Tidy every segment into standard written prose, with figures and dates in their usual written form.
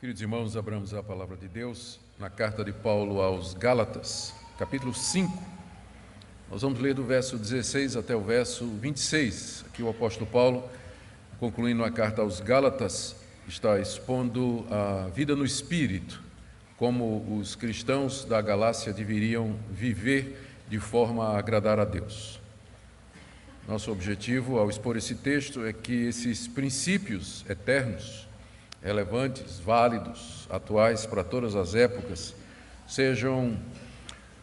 Queridos irmãos, abramos a palavra de Deus na carta de Paulo aos Gálatas, capítulo 5. Nós vamos ler do verso 16 até o verso 26. Aqui o apóstolo Paulo, concluindo a carta aos Gálatas, está expondo a vida no Espírito, como os cristãos da Galácia deveriam viver de forma a agradar a Deus. Nosso objetivo ao expor esse texto é que esses princípios eternos, relevantes, válidos, atuais para todas as épocas, sejam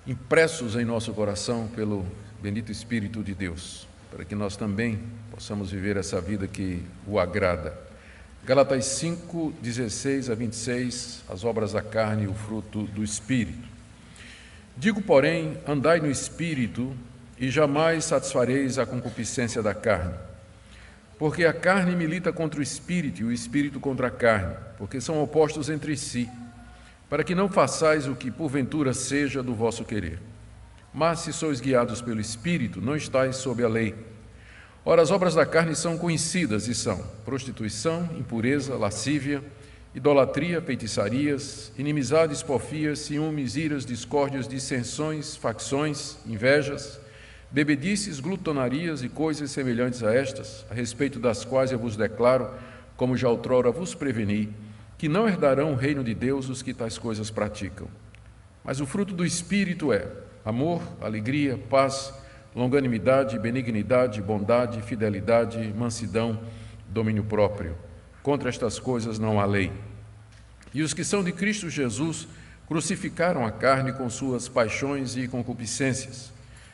impressos em nosso coração pelo bendito Espírito de Deus, para que nós também possamos viver essa vida que o agrada. Gálatas 5, 16 a 26, as obras da carne e o fruto do Espírito. Digo, porém, andai no Espírito e jamais satisfareis a concupiscência da carne. Porque a carne milita contra o Espírito e o Espírito contra a carne, porque são opostos entre si, para que não façais o que porventura seja do vosso querer. Mas se sois guiados pelo Espírito, não estáis sob a lei. Ora, as obras da carne são conhecidas e são prostituição, impureza, lascívia, idolatria, feitiçarias, inimizades, porfias, ciúmes, iras, discórdias, dissensões, facções, invejas, bebedices, glutonarias e coisas semelhantes a estas, a respeito das quais eu vos declaro, como já outrora vos preveni, que não herdarão o reino de Deus os que tais coisas praticam. Mas o fruto do Espírito é amor, alegria, paz, longanimidade, benignidade, bondade, fidelidade, mansidão, domínio próprio. Contra estas coisas não há lei. E os que são de Cristo Jesus crucificaram a carne com suas paixões e concupiscências.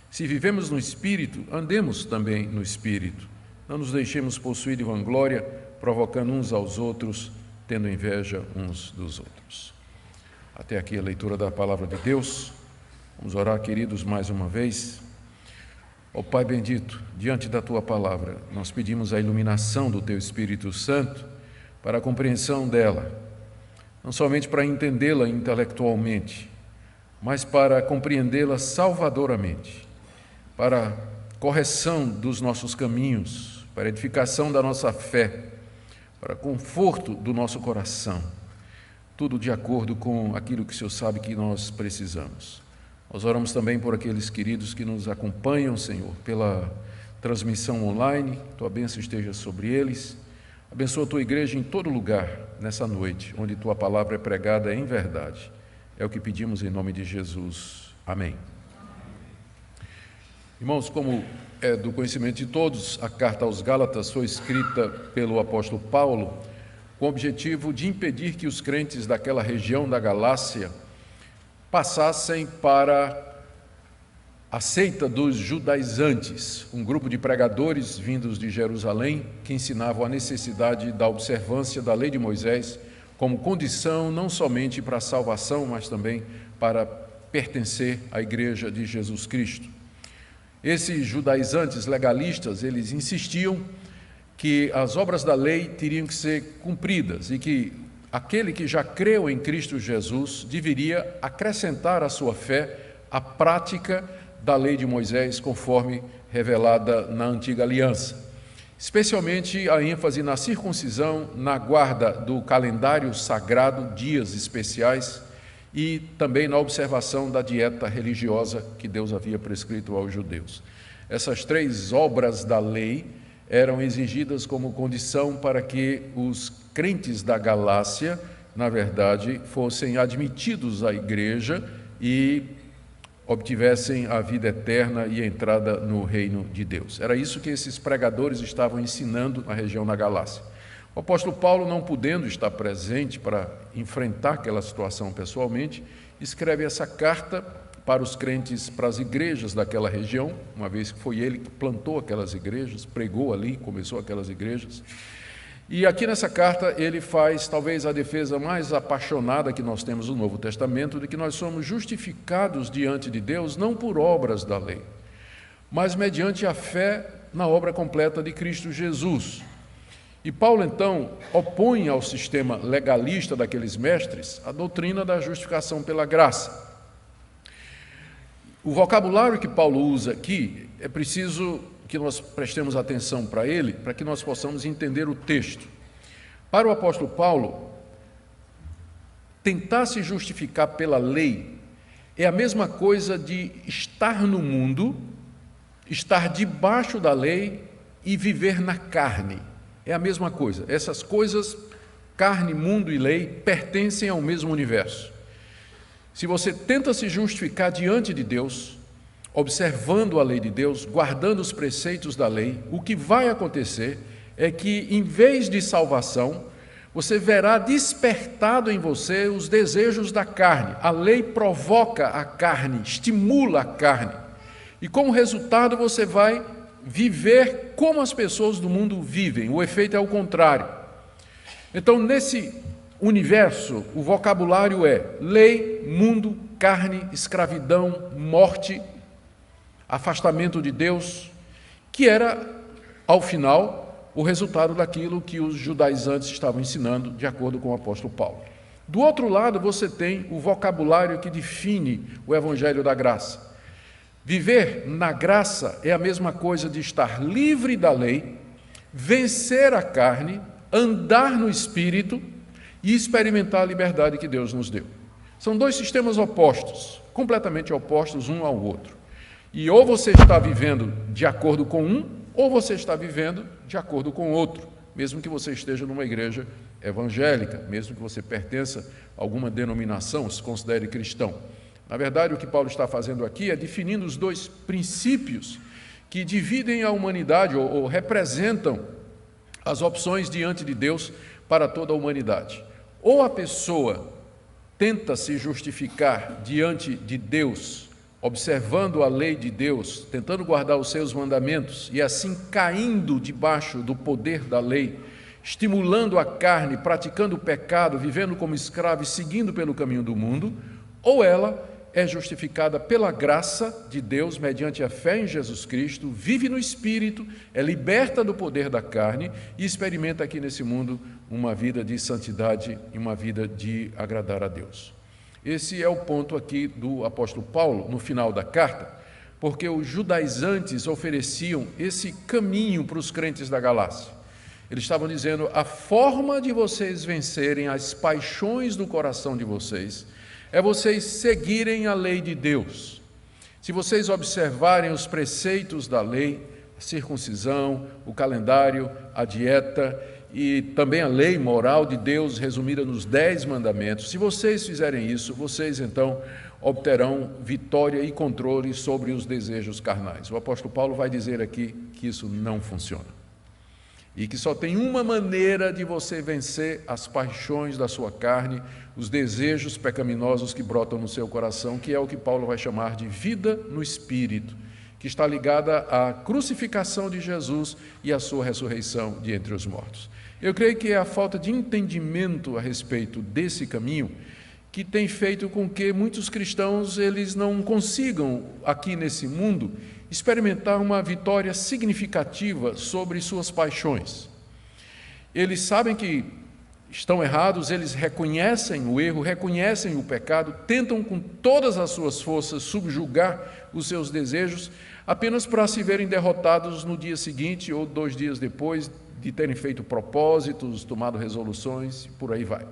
Se vivemos no Espírito, andemos também no Espírito. Não nos deixemos possuir de vanglória, provocando uns aos outros, tendo inveja uns dos outros. Até aqui a leitura da palavra de Deus. Vamos orar, queridos, mais uma vez. Ó Pai bendito, diante da Tua palavra, nós pedimos a iluminação do Teu Espírito Santo para a compreensão dela, não somente para entendê-la intelectualmente, mas para compreendê-la salvadoramente, para a correção dos nossos caminhos, para a edificação da nossa fé, para o conforto do nosso coração, tudo de acordo com aquilo que o Senhor sabe que nós precisamos. Nós oramos também por aqueles queridos que nos acompanham, Senhor, pela transmissão online, Tua bênção esteja sobre eles. Abençoa a Tua igreja em todo lugar, nessa noite, onde Tua palavra é pregada em verdade. É o que pedimos em nome de Jesus. Amém. Irmãos, como é do conhecimento de todos, a carta aos Gálatas foi escrita pelo apóstolo Paulo com o objetivo de impedir que os crentes daquela região da Galácia passassem para a seita dos judaizantes, um grupo de pregadores vindos de Jerusalém que ensinavam a necessidade da observância da lei de Moisés como condição não somente para a salvação, mas também para pertencer à igreja de Jesus Cristo. Esses judaizantes legalistas, eles insistiam que as obras da lei teriam que ser cumpridas e que aquele que já creu em Cristo Jesus deveria acrescentar à sua fé a prática da lei de Moisés, conforme revelada na antiga aliança. Especialmente a ênfase na circuncisão, na guarda do calendário sagrado, dias especiais, e também na observação da dieta religiosa que Deus havia prescrito aos judeus. Essas três obras da lei eram exigidas como condição para que os crentes da Galácia, na verdade, fossem admitidos à igreja e obtivessem a vida eterna e a entrada no reino de Deus. Era isso que esses pregadores estavam ensinando na região da Galácia. O apóstolo Paulo, não podendo estar presente para enfrentar aquela situação pessoalmente, escreve essa carta para os crentes, para as igrejas daquela região, uma vez que foi ele que plantou aquelas igrejas, pregou ali, começou aquelas igrejas. E aqui nessa carta ele faz talvez a defesa mais apaixonada que nós temos no Novo Testamento, de que nós somos justificados diante de Deus não por obras da lei, mas mediante a fé na obra completa de Cristo Jesus. E Paulo, então, opõe ao sistema legalista daqueles mestres a doutrina da justificação pela graça. O vocabulário que Paulo usa aqui, é preciso que nós prestemos atenção para ele, para que nós possamos entender o texto. Para o apóstolo Paulo, tentar se justificar pela lei é a mesma coisa de estar no mundo, estar debaixo da lei e viver na carne. É a mesma coisa. Essas coisas, carne, mundo e lei, pertencem ao mesmo universo. Se você tenta se justificar diante de Deus, observando a lei de Deus, guardando os preceitos da lei, o que vai acontecer é que, em vez de salvação, você verá despertado em você os desejos da carne. A lei provoca a carne, estimula a carne. E como resultado você vai viver como as pessoas do mundo vivem. O efeito é o contrário. Então, nesse universo, o vocabulário é lei, mundo, carne, escravidão, morte, afastamento de Deus, que era, ao final, o resultado daquilo que os judaizantes estavam ensinando, de acordo com o apóstolo Paulo. Do outro lado, você tem o vocabulário que define o evangelho da graça. Viver na graça é a mesma coisa de estar livre da lei, vencer a carne, andar no Espírito e experimentar a liberdade que Deus nos deu. São dois sistemas opostos, completamente opostos um ao outro. E ou você está vivendo de acordo com um, ou você está vivendo de acordo com o outro, mesmo que você esteja numa igreja evangélica, mesmo que você pertença a alguma denominação, se considere cristão. Na verdade, o que Paulo está fazendo aqui é definindo os dois princípios que dividem a humanidade ou representam as opções diante de Deus para toda a humanidade. Ou a pessoa tenta se justificar diante de Deus, observando a lei de Deus, tentando guardar os seus mandamentos e assim caindo debaixo do poder da lei, estimulando a carne, praticando o pecado, vivendo como escravo e seguindo pelo caminho do mundo, ou ela é justificada pela graça de Deus mediante a fé em Jesus Cristo, vive no Espírito, é liberta do poder da carne e experimenta aqui nesse mundo uma vida de santidade e uma vida de agradar a Deus. Esse é o ponto aqui do apóstolo Paulo, no final da carta, porque os judaizantes ofereciam esse caminho para os crentes da Galácia. Eles estavam dizendo, a forma de vocês vencerem as paixões do coração de vocês é vocês seguirem a lei de Deus. Se vocês observarem os preceitos da lei, a circuncisão, o calendário, a dieta e também a lei moral de Deus resumida nos 10 mandamentos, se vocês fizerem isso, vocês então obterão vitória e controle sobre os desejos carnais. O apóstolo Paulo vai dizer aqui que isso não funciona. E que só tem uma maneira de você vencer as paixões da sua carne, os desejos pecaminosos que brotam no seu coração, que é o que Paulo vai chamar de vida no Espírito, que está ligada à crucificação de Jesus e à sua ressurreição de entre os mortos. Eu creio que é a falta de entendimento a respeito desse caminho que tem feito com que muitos cristãos eles não consigam, aqui nesse mundo, experimentar uma vitória significativa sobre suas paixões. Eles sabem que estão errados, eles reconhecem o erro, reconhecem o pecado, tentam com todas as suas forças subjugar os seus desejos, apenas para se verem derrotados no dia seguinte ou 2 dias depois de terem feito propósitos, tomado resoluções, e por aí vai.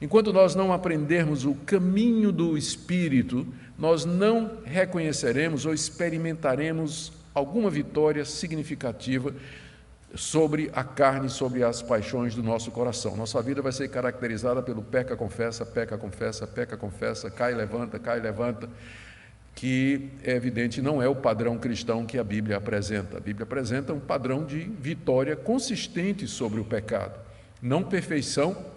Enquanto nós não aprendermos o caminho do Espírito, nós não reconheceremos ou experimentaremos alguma vitória significativa sobre a carne, sobre as paixões do nosso coração. Nossa vida vai ser caracterizada pelo peca, confessa, peca, confessa, peca, confessa, cai, levanta, que é evidente não é o padrão cristão que a Bíblia apresenta. A Bíblia apresenta um padrão de vitória consistente sobre o pecado. Não perfeição,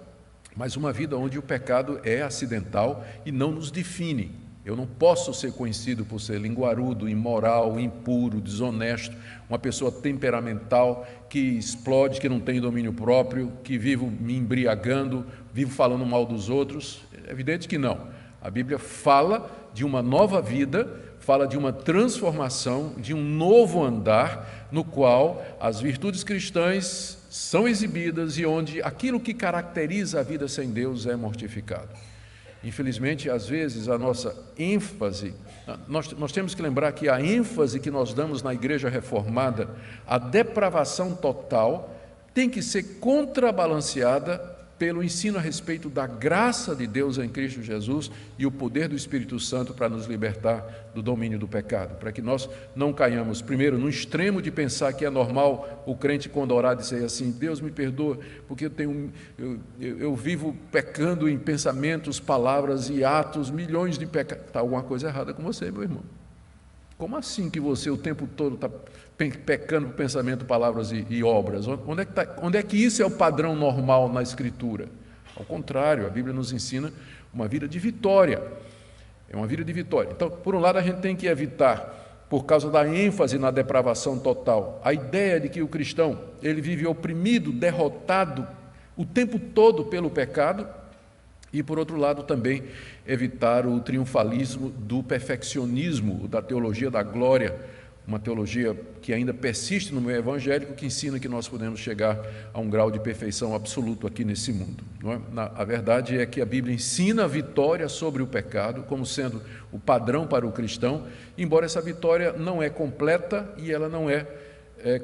mas uma vida onde o pecado é acidental e não nos define. Eu não posso ser conhecido por ser linguarudo, imoral, impuro, desonesto, uma pessoa temperamental que explode, que não tem domínio próprio, que vivo me embriagando, vivo falando mal dos outros. É evidente que não. A Bíblia fala de uma nova vida, fala de uma transformação, de um novo andar, no qual as virtudes cristãs são exibidas e onde aquilo que caracteriza a vida sem Deus é mortificado. Infelizmente, às vezes, a nossa ênfase, nós temos que lembrar que a ênfase que nós damos na Igreja Reformada, a depravação total, tem que ser contrabalanceada pelo ensino a respeito da graça de Deus em Cristo Jesus e o poder do Espírito Santo para nos libertar do domínio do pecado, para que nós não caiamos, primeiro, no extremo de pensar que é normal o crente, quando orar, dizer assim: Deus me perdoa, porque eu vivo pecando em pensamentos, palavras e atos, milhões de pecados. Está alguma coisa errada com você, meu irmão. Como assim que você o tempo todo está pecando por pensamento, palavras e obras? Onde é que isso é o padrão normal na Escritura? Ao contrário, a Bíblia nos ensina uma vida de vitória. É uma vida de vitória. Então, por um lado, a gente tem que evitar, por causa da ênfase na depravação total, a ideia de que o cristão ele vive oprimido, derrotado o tempo todo pelo pecado. E, por outro lado, também evitar o triunfalismo do perfeccionismo, da teologia da glória, uma teologia que ainda persiste no meio evangélico, que ensina que nós podemos chegar a um grau de perfeição absoluto aqui nesse mundo. Não é? A verdade é que a Bíblia ensina a vitória sobre o pecado como sendo o padrão para o cristão, embora essa vitória não é completa e ela não é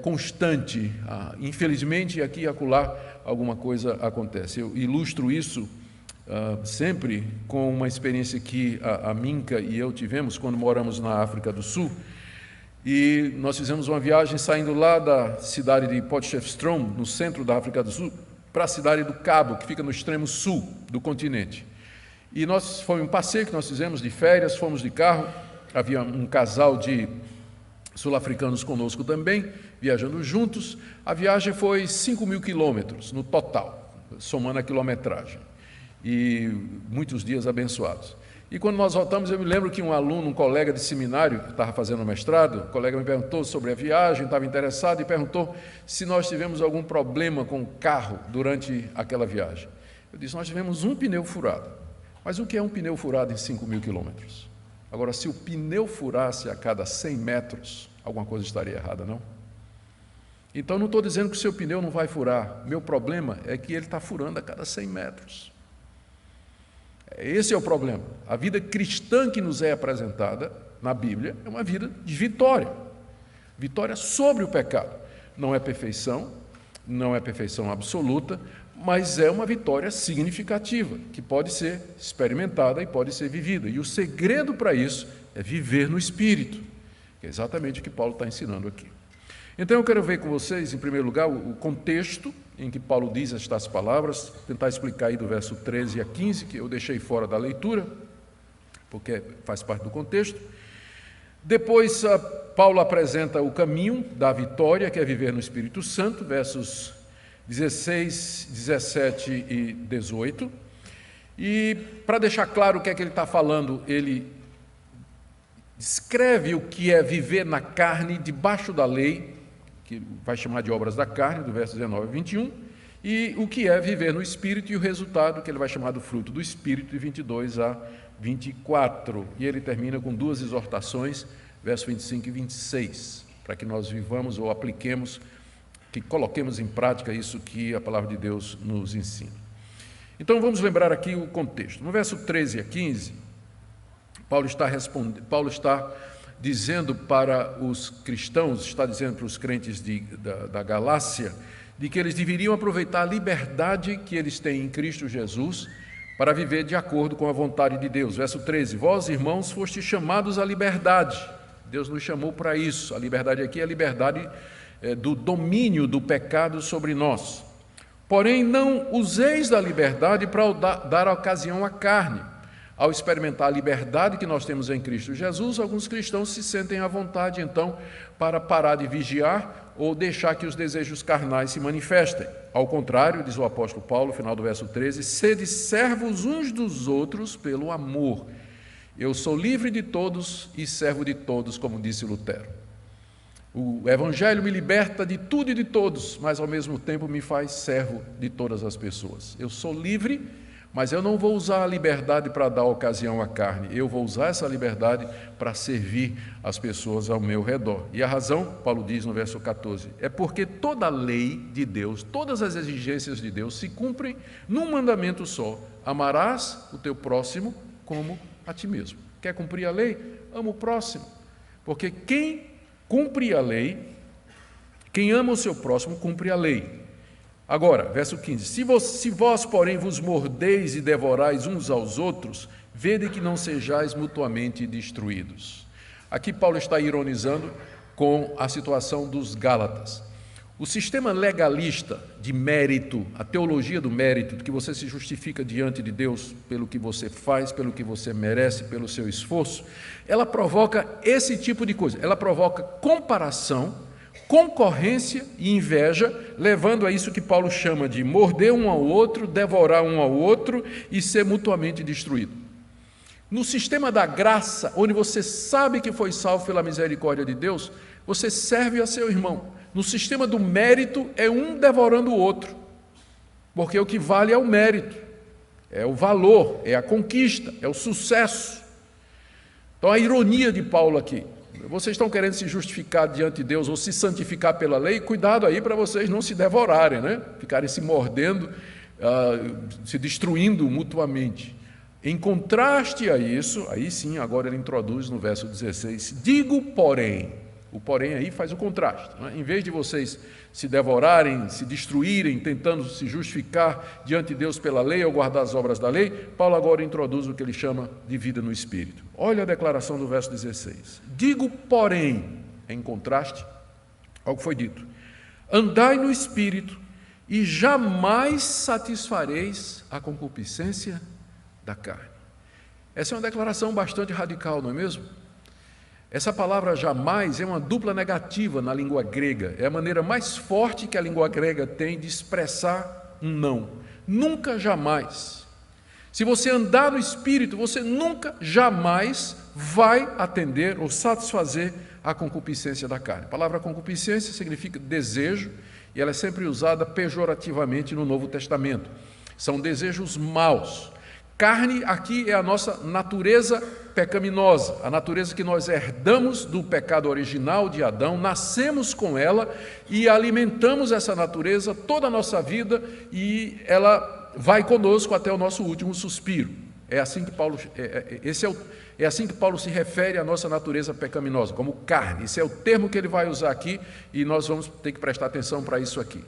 constante. Infelizmente, aqui e acolá, alguma coisa acontece. Eu ilustro isso sempre com uma experiência que a Minka e eu tivemos quando moramos na África do Sul, e nós fizemos uma viagem saindo lá da cidade de Potchefstroom, no centro da África do Sul, para a cidade do Cabo, que fica no extremo sul do continente. E foi um passeio que nós fizemos de férias, fomos de carro, havia um casal de sul-africanos conosco também, viajando juntos. A viagem foi 5.000 quilômetros no total, somando a quilometragem, e muitos dias abençoados. E quando nós voltamos, eu me lembro que um aluno, um colega de seminário, que estava fazendo mestrado, o colega me perguntou sobre a viagem, estava interessado e perguntou se nós tivemos algum problema com o carro durante aquela viagem. Eu disse: nós tivemos um pneu furado. Mas o que é um pneu furado em 5.000 quilômetros? Agora, se o pneu furasse a cada 100 metros, alguma coisa estaria errada, não? Então, não estou dizendo que o seu pneu não vai furar. Meu problema é que ele está furando a cada 100 metros. Esse é o problema. A vida cristã que nos é apresentada na Bíblia é uma vida de vitória. Vitória sobre o pecado. Não é perfeição absoluta, mas é uma vitória significativa, que pode ser experimentada e pode ser vivida. E o segredo para isso é viver no Espírito, que é exatamente o que Paulo está ensinando aqui. Então eu quero ver com vocês, em primeiro lugar, o contexto em que Paulo diz estas palavras, tentar explicar aí do verso 13 a 15, que eu deixei fora da leitura, porque faz parte do contexto. Depois, Paulo apresenta o caminho da vitória, que é viver no Espírito Santo, versos 16, 17 e 18. E, para deixar claro o que é que ele está falando, ele descreve o que é viver na carne, debaixo da lei, que vai chamar de obras da carne, do verso 19 a 21, e o que é viver no Espírito e o resultado, que ele vai chamar do fruto do Espírito, de 22 a 24. E ele termina com duas exortações, versos 25 e 26, para que nós vivamos ou apliquemos, que coloquemos em prática isso que a palavra de Deus nos ensina. Então vamos lembrar aqui o contexto. No verso 13 a 15, Paulo está dizendo para os cristãos, está dizendo para os crentes da Galácia, de que eles deveriam aproveitar a liberdade que eles têm em Cristo Jesus para viver de acordo com a vontade de Deus. Verso 13, vós, irmãos, fostes chamados à liberdade. Deus nos chamou para isso. A liberdade aqui é a liberdade do domínio do pecado sobre nós. Porém, não useis da liberdade para dar ocasião à carne. Ao experimentar a liberdade que nós temos em Cristo Jesus, alguns cristãos se sentem à vontade, então, para parar de vigiar ou deixar que os desejos carnais se manifestem. Ao contrário, diz o apóstolo Paulo, no final do verso 13, sede servos uns dos outros pelo amor. Eu sou livre de todos e servo de todos, como disse Lutero. O Evangelho me liberta de tudo e de todos, mas ao mesmo tempo me faz servo de todas as pessoas. Eu sou livre, mas eu não vou usar a liberdade para dar ocasião à carne, eu vou usar essa liberdade para servir as pessoas ao meu redor. E a razão, Paulo diz no verso 14, é porque toda a lei de Deus, todas as exigências de Deus se cumprem num mandamento só: amarás o teu próximo como a ti mesmo. Quer cumprir a lei? Ama o próximo. Porque quem cumpre a lei, quem ama o seu próximo, cumpre a lei. Agora, verso 15: se vós, porém, vos mordeis e devorais uns aos outros, vede que não sejais mutuamente destruídos. Aqui Paulo está ironizando com a situação dos Gálatas. O sistema legalista de mérito, a teologia do mérito, de que você se justifica diante de Deus pelo que você faz, pelo que você merece, pelo seu esforço, ela provoca esse tipo de coisa. Ela provoca comparação, concorrência e inveja, levando a isso que Paulo chama de morder um ao outro, devorar um ao outro e ser mutuamente destruído. No sistema da graça, onde você sabe que foi salvo pela misericórdia de Deus, você serve a seu irmão. No sistema do mérito, é um devorando o outro, porque o que vale é o mérito, é o valor, é a conquista, é o sucesso. Então, a ironia de Paulo aqui: vocês estão querendo se justificar diante de Deus ou se santificar pela lei, cuidado aí para vocês não se devorarem, né? Ficarem se mordendo, se destruindo mutuamente. Em contraste a isso, aí sim, agora ele introduz no verso 16: digo, porém. O porém aí faz o contraste, não é? Em vez de vocês se devorarem, se destruírem, tentando se justificar diante de Deus pela lei ou guardar as obras da lei, Paulo agora introduz o que ele chama de vida no Espírito. Olha a declaração do verso 16: digo, porém, em contraste ao que foi dito, andai no Espírito e jamais satisfareis a concupiscência da carne. Essa é uma declaração bastante radical, não é mesmo? Essa palavra jamais é uma dupla negativa na língua grega. É a maneira mais forte que a língua grega tem de expressar um não. Nunca, jamais. Se você andar no Espírito, você nunca, jamais vai atender ou satisfazer a concupiscência da carne. A palavra concupiscência significa desejo, e ela é sempre usada pejorativamente no Novo Testamento. São desejos maus. Carne aqui é a nossa natureza pecaminosa, a natureza que nós herdamos do pecado original de Adão, nascemos com ela e alimentamos essa natureza toda a nossa vida e ela vai conosco até o nosso último suspiro. É assim que Paulo, é assim que Paulo se refere à nossa natureza pecaminosa, como carne. Esse é o termo que ele vai usar aqui e nós vamos ter que prestar atenção para isso aqui.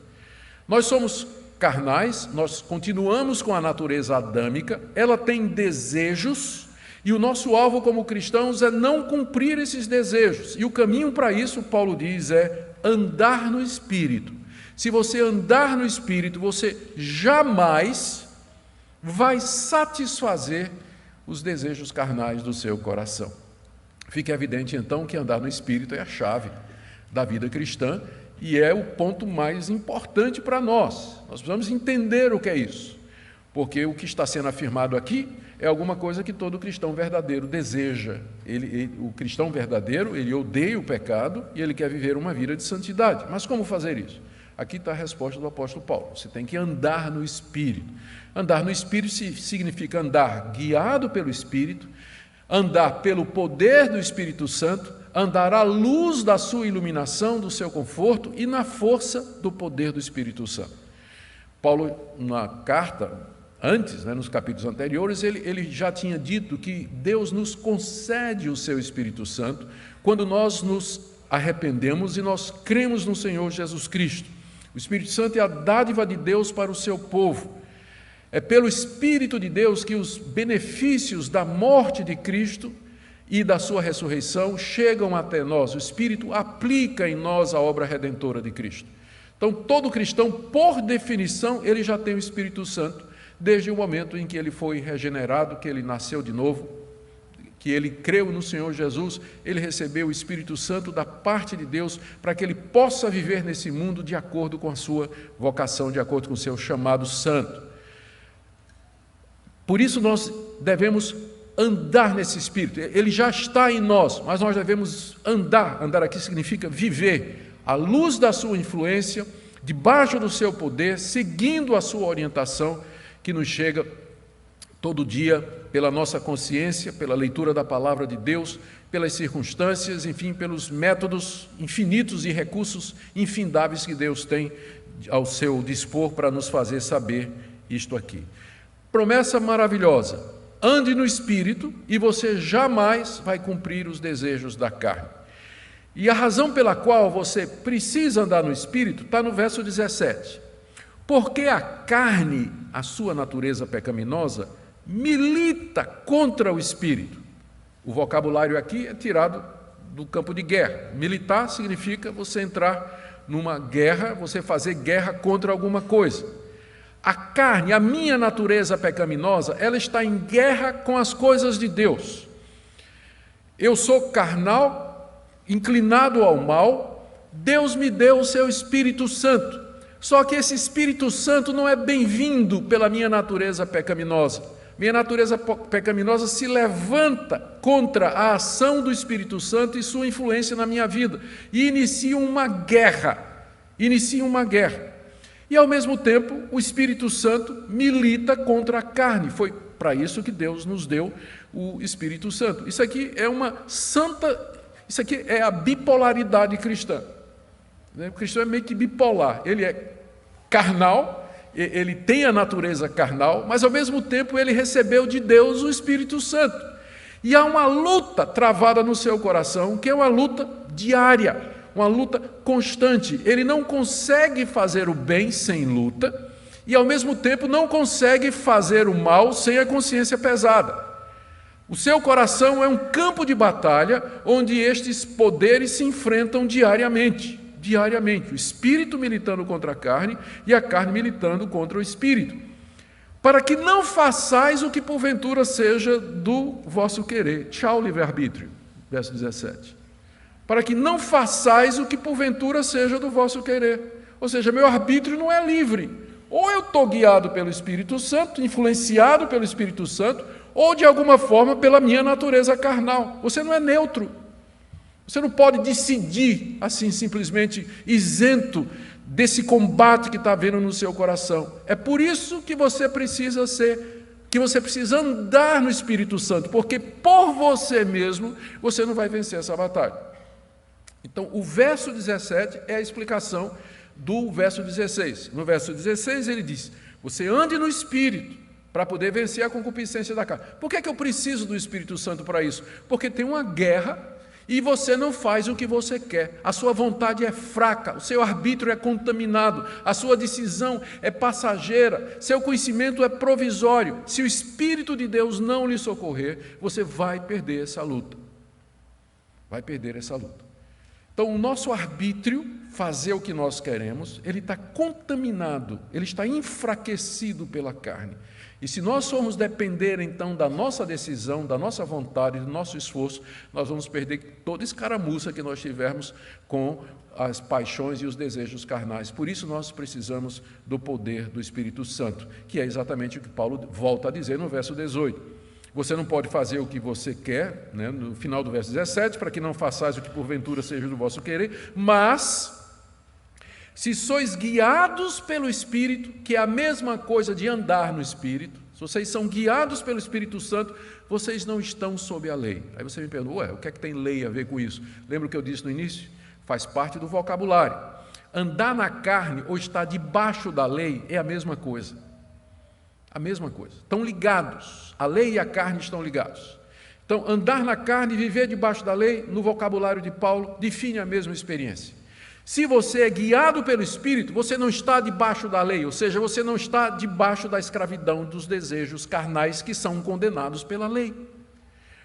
Nós somos carnais, nós continuamos com a natureza adâmica, ela tem desejos, e o nosso alvo como cristãos é não cumprir esses desejos. E o caminho para isso, Paulo diz, é andar no Espírito. Se você andar no Espírito, você jamais vai satisfazer os desejos carnais do seu coração. Fica evidente, então, que andar no Espírito é a chave da vida cristã, e é o ponto mais importante para nós. Nós precisamos entender o que é isso, porque o que está sendo afirmado aqui é alguma coisa que todo cristão verdadeiro deseja. O cristão verdadeiro, ele odeia o pecado e ele quer viver uma vida de santidade. Mas como fazer isso? Aqui está a resposta do apóstolo Paulo: você tem que andar no Espírito. Andar no Espírito significa andar guiado pelo Espírito, andar pelo poder do Espírito Santo, andar à luz da sua iluminação, do seu conforto e na força do poder do Espírito Santo. Paulo, na carta, antes, nos capítulos anteriores, ele já tinha dito que Deus nos concede o seu Espírito Santo quando nós nos arrependemos e nós cremos no Senhor Jesus Cristo. O Espírito Santo é a dádiva de Deus para o seu povo. É pelo Espírito de Deus que os benefícios da morte de Cristo e da sua ressurreição chegam até nós. O Espírito aplica em nós a obra redentora de Cristo. Então, todo cristão, por definição, ele já tem o Espírito Santo, desde o momento em que ele foi regenerado, que ele nasceu de novo, que ele creu no Senhor Jesus, ele recebeu o Espírito Santo da parte de Deus para que ele possa viver nesse mundo de acordo com a sua vocação, de acordo com o seu chamado santo. Por isso nós devemos andar nesse Espírito. Ele já está em nós, mas nós devemos andar. Andar aqui significa viver à luz da sua influência, debaixo do seu poder, seguindo a sua orientação, que nos chega todo dia pela nossa consciência, pela leitura da palavra de Deus, pelas circunstâncias, enfim, pelos métodos infinitos e recursos infindáveis que Deus tem ao seu dispor para nos fazer saber isto aqui. Promessa maravilhosa: ande no Espírito e você jamais vai cumprir os desejos da carne. E a razão pela qual você precisa andar no Espírito está no verso 17. Porque a carne, a sua natureza pecaminosa, milita contra o espírito. O vocabulário aqui é tirado do campo de guerra. Militar significa você entrar numa guerra, você fazer guerra contra alguma coisa. A carne, a minha natureza pecaminosa, ela está em guerra com as coisas de Deus. Eu sou carnal, inclinado ao mal. Deus me deu o seu Espírito Santo. Só que esse Espírito Santo não é bem-vindo pela minha natureza pecaminosa. Minha natureza pecaminosa se levanta contra a ação do Espírito Santo e sua influência na minha vida. E inicia uma guerra. E, ao mesmo tempo, o Espírito Santo milita contra a carne. Foi para isso que Deus nos deu o Espírito Santo. Isso aqui é a bipolaridade cristã. O cristão é meio que bipolar. Ele é carnal, ele tem a natureza carnal, mas, ao mesmo tempo, ele recebeu de Deus o Espírito Santo. E há uma luta travada no seu coração, que é uma luta diária, uma luta constante. Ele não consegue fazer o bem sem luta e, ao mesmo tempo, não consegue fazer o mal sem a consciência pesada. O seu coração é um campo de batalha onde estes poderes se enfrentam diariamente. O espírito militando contra a carne e a carne militando contra o espírito. Para que não façais o que porventura seja do vosso querer. Tchau, livre-arbítrio. Verso 17. Para que não façais o que porventura seja do vosso querer. Ou seja, meu arbítrio não é livre. Ou eu estou guiado pelo Espírito Santo, influenciado pelo Espírito Santo, ou de alguma forma pela minha natureza carnal. Você não é neutro. Você não pode decidir assim simplesmente isento desse combate que está havendo no seu coração. É por isso que você precisa andar no Espírito Santo, porque por você mesmo você não vai vencer essa batalha. Então, o verso 17 é a explicação do verso 16. No verso 16 ele diz: você ande no Espírito para poder vencer a concupiscência da carne. Por que eu preciso do Espírito Santo para isso? Porque tem uma guerra e você não faz o que você quer. A sua vontade é fraca, o seu arbítrio é contaminado, a sua decisão é passageira, seu conhecimento é provisório. Se o Espírito de Deus não lhe socorrer, você vai perder essa luta. Então, o nosso arbítrio, fazer o que nós queremos, ele está contaminado, ele está enfraquecido pela carne. E se nós formos depender, então, da nossa decisão, da nossa vontade, do nosso esforço, nós vamos perder toda escaramuça que nós tivermos com as paixões e os desejos carnais. Por isso, nós precisamos do poder do Espírito Santo, que é exatamente o que Paulo volta a dizer no verso 18. Você não pode fazer o que você quer, né, no final do verso 17, para que não façais o que porventura seja do vosso querer, mas se sois guiados pelo Espírito, que é a mesma coisa de andar no Espírito, se vocês são guiados pelo Espírito Santo, vocês não estão sob a lei. Aí você me pergunta, o que é que tem lei a ver com isso? Lembra o que eu disse no início? Faz parte do vocabulário. Andar na carne ou estar debaixo da lei é a mesma coisa. Estão ligados. A lei e a carne estão ligados. Então, andar na carne e viver debaixo da lei, no vocabulário de Paulo, define a mesma experiência. Se você é guiado pelo Espírito, você não está debaixo da lei, ou seja, você não está debaixo da escravidão dos desejos carnais que são condenados pela lei.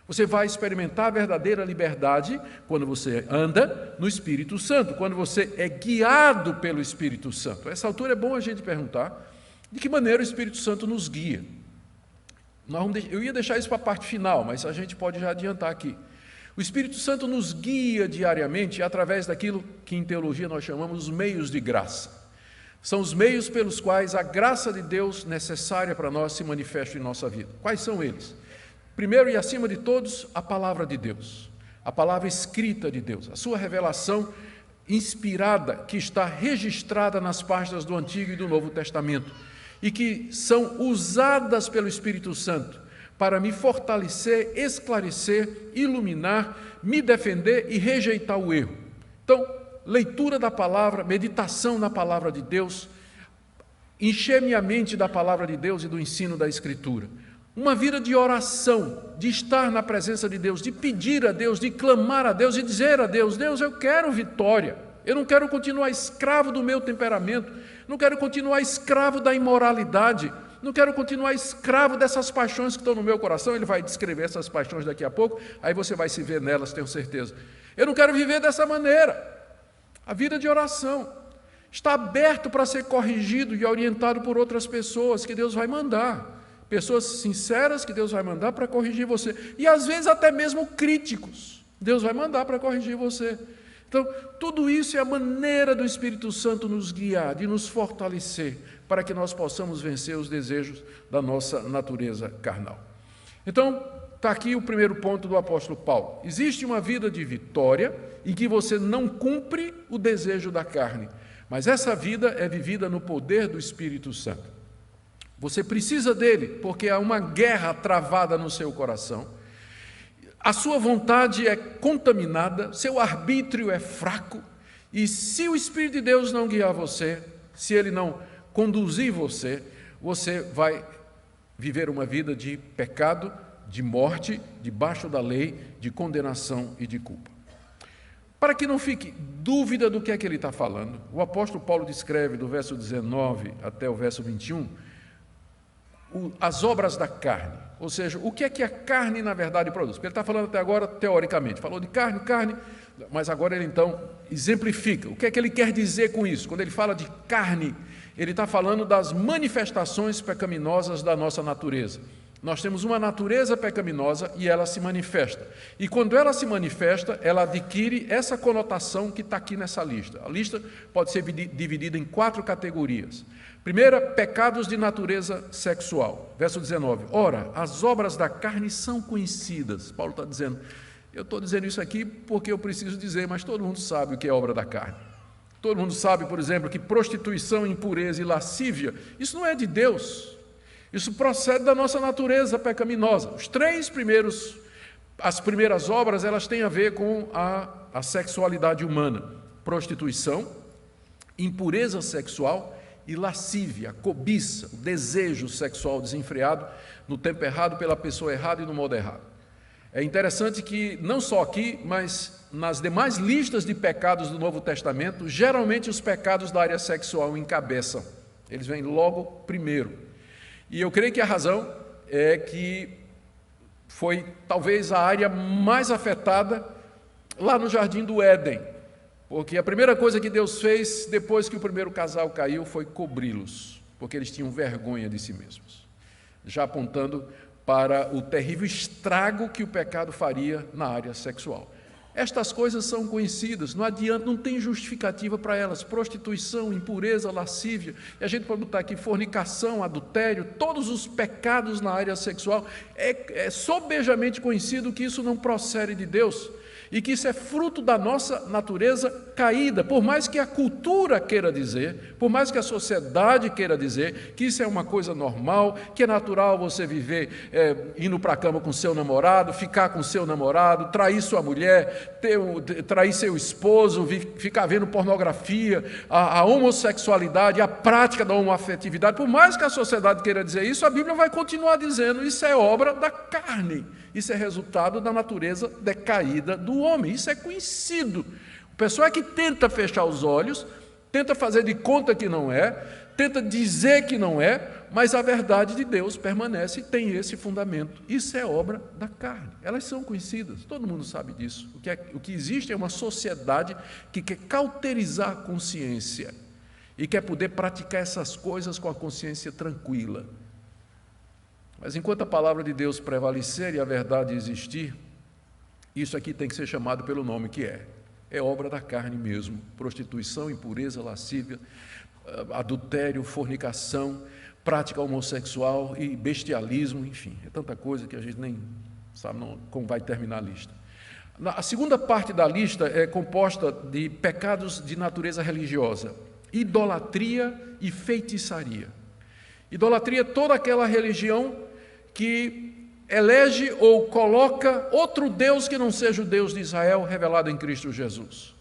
Você vai experimentar a verdadeira liberdade quando você anda no Espírito Santo, quando você é guiado pelo Espírito Santo. A essa altura é bom a gente perguntar de que maneira o Espírito Santo nos guia. Eu ia deixar isso para a parte final, mas a gente pode já adiantar aqui. O Espírito Santo nos guia diariamente através daquilo que em teologia nós chamamos os meios de graça. São os meios pelos quais a graça de Deus necessária para nós se manifesta em nossa vida. Quais são eles? Primeiro e acima de todos, a palavra de Deus, a palavra escrita de Deus, a sua revelação inspirada que está registrada nas páginas do Antigo e do Novo Testamento e que são usadas pelo Espírito Santo para me fortalecer, esclarecer, iluminar, me defender e rejeitar o erro. Então, leitura da palavra, meditação na palavra de Deus, encher minha mente da palavra de Deus e do ensino da Escritura. Uma vida de oração, de estar na presença de Deus, de pedir a Deus, de clamar a Deus e dizer a Deus, Deus, eu quero vitória. Eu não quero continuar escravo do meu temperamento, não quero continuar escravo da imoralidade, não quero continuar escravo dessas paixões que estão no meu coração. Ele vai descrever essas paixões daqui a pouco, aí você vai se ver nelas, tenho certeza. Eu não quero viver dessa maneira. A vida de oração está aberto para ser corrigido e orientado por outras pessoas que Deus vai mandar. Pessoas sinceras que Deus vai mandar para corrigir você. E às vezes até mesmo críticos, Deus vai mandar para corrigir você. Então, tudo isso é a maneira do Espírito Santo nos guiar, de nos fortalecer, para que nós possamos vencer os desejos da nossa natureza carnal. Então, está aqui o primeiro ponto do apóstolo Paulo. Existe uma vida de vitória em que você não cumpre o desejo da carne, mas essa vida é vivida no poder do Espírito Santo. Você precisa dele, porque há uma guerra travada no seu coração. A sua vontade é contaminada, seu arbítrio é fraco, e se o Espírito de Deus não guiar você, se ele não conduzir você, você vai viver uma vida de pecado, de morte, debaixo da lei, de condenação e de culpa. Para que não fique dúvida do que é que ele está falando, o apóstolo Paulo descreve do verso 19 até o verso 21, as obras da carne, ou seja, o que é que a carne na verdade produz. Porque ele está falando até agora teoricamente, falou de carne, mas agora ele então exemplifica. O que é que ele quer dizer com isso? Quando ele fala de carne, ele está falando das manifestações pecaminosas da nossa natureza. Nós temos uma natureza pecaminosa e ela se manifesta. E quando ela se manifesta, ela adquire essa conotação que está aqui nessa lista. A lista pode ser dividida em 4 categorias. Primeira, pecados de natureza sexual. Verso 19. Ora, as obras da carne são conhecidas. Paulo está dizendo, eu estou dizendo isso aqui porque eu preciso dizer, mas todo mundo sabe o que é obra da carne. Todo mundo sabe, por exemplo, que prostituição, impureza e lascívia, isso não é de Deus. Isso procede da nossa natureza pecaminosa. As primeiras obras, elas têm a ver com a sexualidade humana. Prostituição, impureza sexual e lascívia, cobiça, o desejo sexual desenfreado no tempo errado, pela pessoa errada e no modo errado. É interessante que, não só aqui, mas nas demais listas de pecados do Novo Testamento, geralmente os pecados da área sexual encabeçam. Eles vêm logo primeiro. E eu creio que a razão é que foi talvez a área mais afetada lá no Jardim do Éden, porque a primeira coisa que Deus fez depois que o primeiro casal caiu foi cobri-los, porque eles tinham vergonha de si mesmos, já apontando para o terrível estrago que o pecado faria na área sexual. Estas coisas são conhecidas, não adianta, não tem justificativa para elas. Prostituição, impureza, lascívia, e a gente pode botar aqui fornicação, adultério, todos os pecados na área sexual. É sobejamente conhecido que isso não procede de Deus e que isso é fruto da nossa natureza caída, por mais que a cultura queira dizer, por mais que a sociedade queira dizer que isso é uma coisa normal, que é natural você viver indo para a cama com seu namorado, ficar com seu namorado, trair sua mulher, trair seu esposo, ficar vendo pornografia, a homossexualidade, a prática da homoafetividade. Por mais que a sociedade queira dizer isso, a Bíblia vai continuar dizendo, isso é obra da carne, isso é resultado da natureza decaída do homem, isso é conhecido. O pessoal é que tenta fechar os olhos, tenta fazer de conta que não é, tenta dizer que não é, mas a verdade de Deus permanece e tem esse fundamento. Isso é obra da carne. Elas são conhecidas, todo mundo sabe disso. O que existe é uma sociedade que quer cauterizar a consciência e quer poder praticar essas coisas com a consciência tranquila. Mas enquanto a palavra de Deus prevalecer e a verdade existir, isso aqui tem que ser chamado pelo nome que é. É obra da carne mesmo. Prostituição, impureza, lascívia, adultério, fornicação, prática homossexual e bestialismo, enfim. É tanta coisa que a gente nem sabe como vai terminar a lista. A segunda parte da lista é composta de pecados de natureza religiosa. Idolatria e feitiçaria. Idolatria é toda aquela religião que elege ou coloca outro Deus que não seja o Deus de Israel revelado em Cristo Jesus.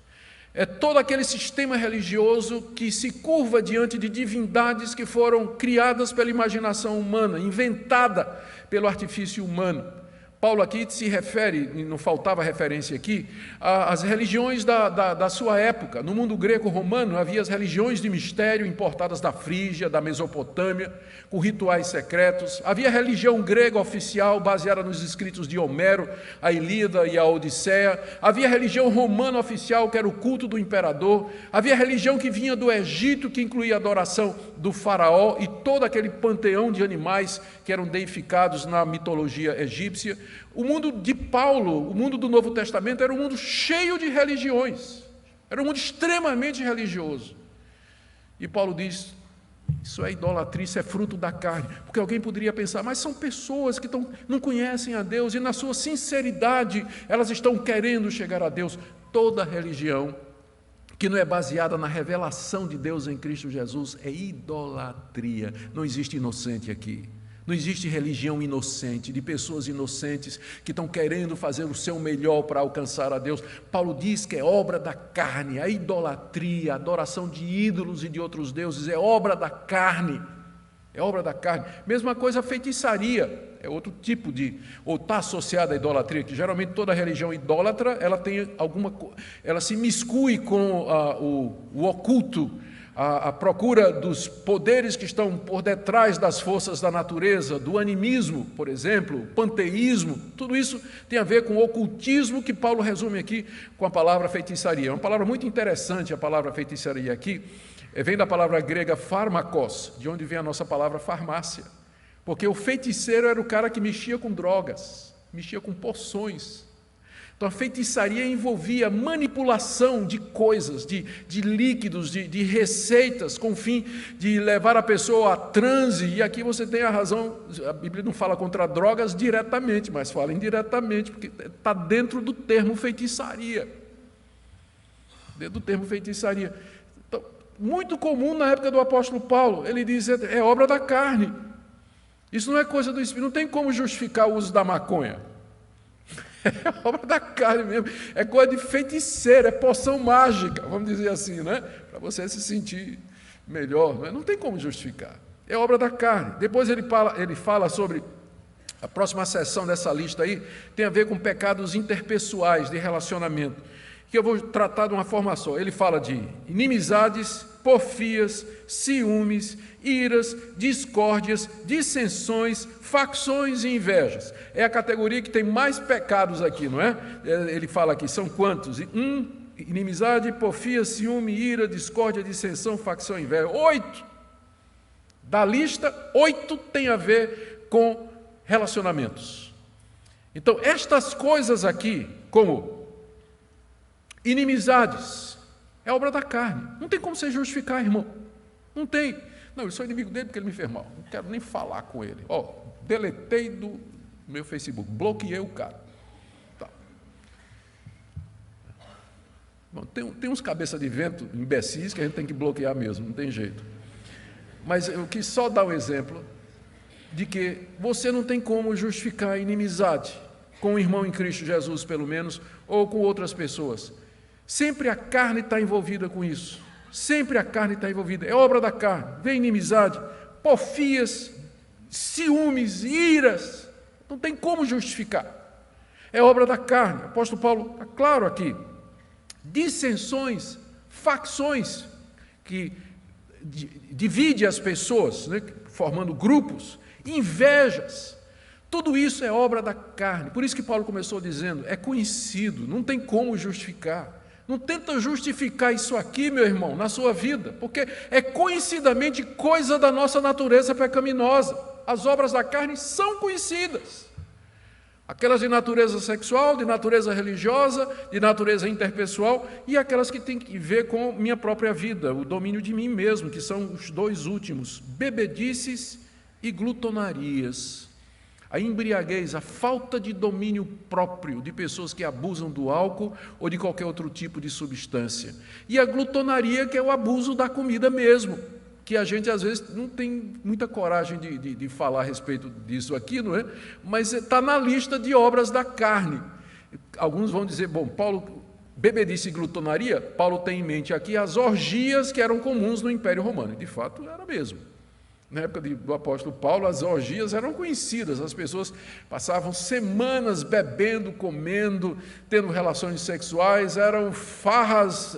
É todo aquele sistema religioso que se curva diante de divindades que foram criadas pela imaginação humana, inventada pelo artifício humano, Paulo aqui se refere, e não faltava referência aqui, às religiões da sua época. No mundo greco-romano havia as religiões de mistério importadas da Frígia, da Mesopotâmia, com rituais secretos. Havia a religião grega oficial, baseada nos escritos de Homero, a Ilíada e a Odisseia. Havia a religião romana oficial, que era o culto do imperador. Havia a religião que vinha do Egito, que incluía a adoração do faraó e todo aquele panteão de animais que eram deificados na mitologia egípcia. O mundo de Paulo, o mundo do Novo Testamento, era um mundo cheio de religiões, era um mundo extremamente religioso. E Paulo diz, isso é idolatria, isso é fruto da carne, porque alguém poderia pensar, mas são pessoas que não conhecem a Deus, e na sua sinceridade, elas estão querendo chegar a Deus. Toda religião que não é baseada na revelação de Deus em Cristo Jesus é idolatria. Não existe inocente aqui. Não existe religião inocente, de pessoas inocentes que estão querendo fazer o seu melhor para alcançar a Deus. Paulo diz que é obra da carne, a idolatria, a adoração de ídolos e de outros deuses é obra da carne. É obra da carne. Mesma coisa a feitiçaria, é outro tipo ou está associada à idolatria, que geralmente toda religião idólatra, ela se miscui com o oculto, a procura dos poderes que estão por detrás das forças da natureza, do animismo, por exemplo, panteísmo, tudo isso tem a ver com o ocultismo que Paulo resume aqui com a palavra feitiçaria. É uma palavra muito interessante, a palavra feitiçaria aqui, vem da palavra grega pharmakos, de onde vem a nossa palavra farmácia, porque o feiticeiro era o cara que mexia com drogas, mexia com poções. Então a feitiçaria envolvia manipulação de coisas, de líquidos, de receitas, com o fim de levar a pessoa a transe, e aqui você tem a razão, a Bíblia não fala contra drogas diretamente, mas fala indiretamente, porque está dentro do termo feitiçaria. Dentro do termo feitiçaria. Então, muito comum na época do apóstolo Paulo, ele diz, é obra da carne. Isso não é coisa do Espírito, não tem como justificar o uso da maconha. É obra da carne mesmo, é coisa de feiticeiro, é poção mágica, vamos dizer assim, né? Para você se sentir melhor, né? Não tem como justificar, é obra da carne. Depois ele fala sobre, a próxima seção dessa lista aí, tem a ver com pecados interpessoais de relacionamento, que eu vou tratar de uma forma só. Ele fala de inimizades, porfias, ciúmes, iras, discórdias, dissensões, facções e invejas. É a categoria que tem mais pecados aqui, não é? Ele fala aqui, são quantos? Inimizade, porfia, ciúme, ira, discórdia, dissensão, facção e inveja. 8. Da lista, 8 tem a ver com relacionamentos. Então, estas coisas aqui, como inimizades, é obra da carne. Não tem como você justificar, irmão. Não tem. Não, eu sou inimigo dele porque ele me fez mal. Não quero nem falar com ele. Deletei do meu Facebook, bloqueei o cara. Tá. Bom, tem uns cabeça de vento, imbecis, que a gente tem que bloquear mesmo, não tem jeito. Mas eu quis só dar um exemplo de que você não tem como justificar a inimizade com o irmão em Cristo Jesus, pelo menos, ou com outras pessoas. Sempre a carne está envolvida com isso. Sempre a carne está envolvida. É obra da carne. Vem inimizade, porfias, ciúmes, iras. Não tem como justificar. É obra da carne. O apóstolo Paulo está claro aqui. Dissensões, facções, que divide as pessoas, né, formando grupos, invejas. Tudo isso é obra da carne. Por isso que Paulo começou dizendo, é conhecido, não tem como justificar. Não tenta justificar isso aqui, meu irmão, na sua vida, porque é conhecidamente coisa da nossa natureza pecaminosa. As obras da carne são conhecidas. Aquelas de natureza sexual, de natureza religiosa, de natureza interpessoal, e aquelas que têm que ver com minha própria vida, o domínio de mim mesmo, que são os dois últimos, bebedices e glutonarias. A embriaguez, a falta de domínio próprio de pessoas que abusam do álcool ou de qualquer outro tipo de substância. E a glutonaria, que é o abuso da comida mesmo, que a gente às vezes não tem muita coragem de falar a respeito disso aqui, não é? Mas está na lista de obras da carne. Alguns vão dizer, bom, Paulo, bebedice e glutonaria, Paulo tem em mente aqui as orgias que eram comuns no Império Romano. E de fato era mesmo. Na época do apóstolo Paulo, as orgias eram conhecidas, as pessoas passavam semanas bebendo, comendo, tendo relações sexuais, eram farras,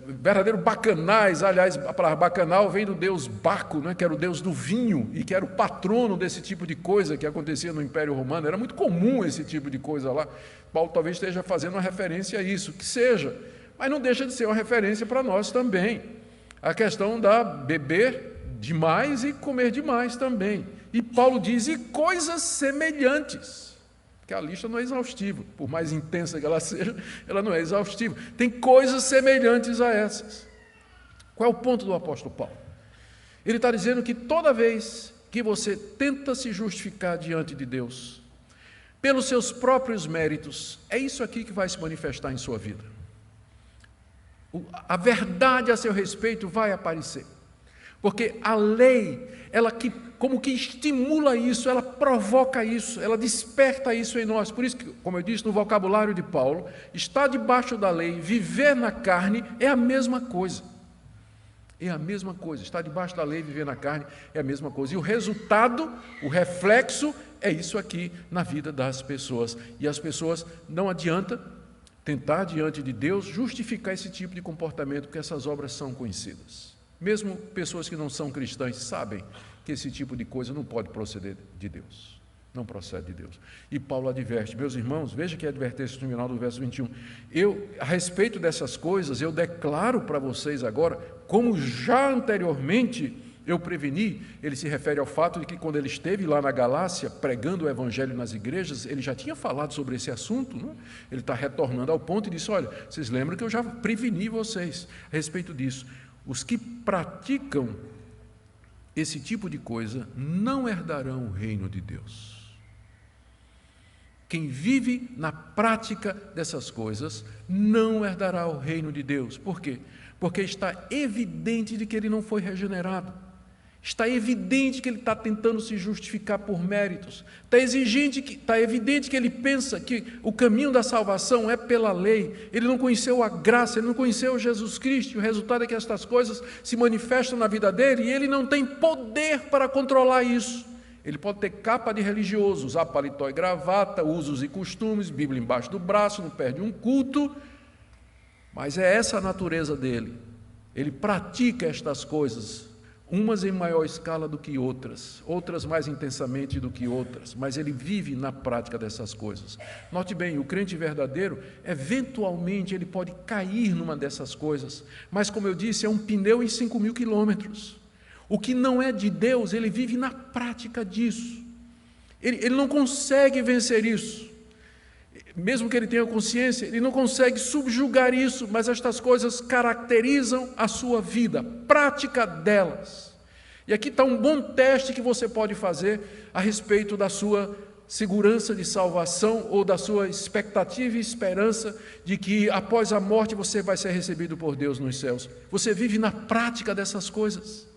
verdadeiros bacanais. Aliás, a palavra bacanal vem do deus Baco, né, que era o deus do vinho e que era o patrono desse tipo de coisa que acontecia no Império Romano. Era muito comum esse tipo de coisa lá. Paulo talvez esteja fazendo uma referência a isso, que seja, mas não deixa de ser uma referência para nós também. A questão da beber demais e comer demais também. E Paulo diz, e coisas semelhantes, que a lista não é exaustiva, por mais intensa que ela seja, ela não é exaustiva. Tem coisas semelhantes a essas. Qual é o ponto do apóstolo Paulo? Ele está dizendo que toda vez que você tenta se justificar diante de Deus, pelos seus próprios méritos, é isso aqui que vai se manifestar em sua vida. A verdade a seu respeito vai aparecer. Porque a lei, ela como que estimula isso, ela provoca isso, ela desperta isso em nós. Por isso que, como eu disse no vocabulário de Paulo, estar debaixo da lei, viver na carne, é a mesma coisa. É a mesma coisa. Estar debaixo da lei, viver na carne, é a mesma coisa. E o resultado, o reflexo, é isso aqui na vida das pessoas. E as pessoas, não adianta tentar diante de Deus justificar esse tipo de comportamento, porque essas obras são conhecidas. Mesmo pessoas que não são cristãs sabem que esse tipo de coisa não pode proceder de Deus. Não procede de Deus. E Paulo adverte, meus irmãos, veja que a advertência no final do verso 21. A respeito dessas coisas, eu declaro para vocês agora, como já anteriormente eu preveni. Ele se refere ao fato de que quando ele esteve lá na Galácia, pregando o evangelho nas igrejas, ele já tinha falado sobre esse assunto, não? Ele está retornando ao ponto e disse, olha, vocês lembram que eu já preveni vocês a respeito disso. Os que praticam esse tipo de coisa não herdarão o reino de Deus. Quem vive na prática dessas coisas não herdará o reino de Deus. Por quê? Porque está evidente de que ele não foi regenerado. Está evidente que ele está tentando se justificar por méritos. Está evidente que ele pensa que o caminho da salvação é pela lei. Ele não conheceu a graça, ele não conheceu Jesus Cristo. E o resultado é que estas coisas se manifestam na vida dele e ele não tem poder para controlar isso. Ele pode ter capa de religioso, usar paletó e gravata, usos e costumes, Bíblia embaixo do braço, não perde um culto. Mas é essa a natureza dele. Ele pratica estas coisas, umas em maior escala do que outras, outras mais intensamente do que outras, mas ele vive na prática dessas coisas. Note bem, o crente verdadeiro, eventualmente ele pode cair numa dessas coisas, mas como eu disse, é um pneu em 5.000 quilômetros. O que não é de Deus, ele vive na prática disso. Ele não consegue vencer isso. Mesmo que ele tenha consciência, ele não consegue subjugar isso, mas estas coisas caracterizam a sua vida, a prática delas. E aqui está um bom teste que você pode fazer a respeito da sua segurança de salvação ou da sua expectativa e esperança de que após a morte você vai ser recebido por Deus nos céus. Você vive na prática dessas coisas.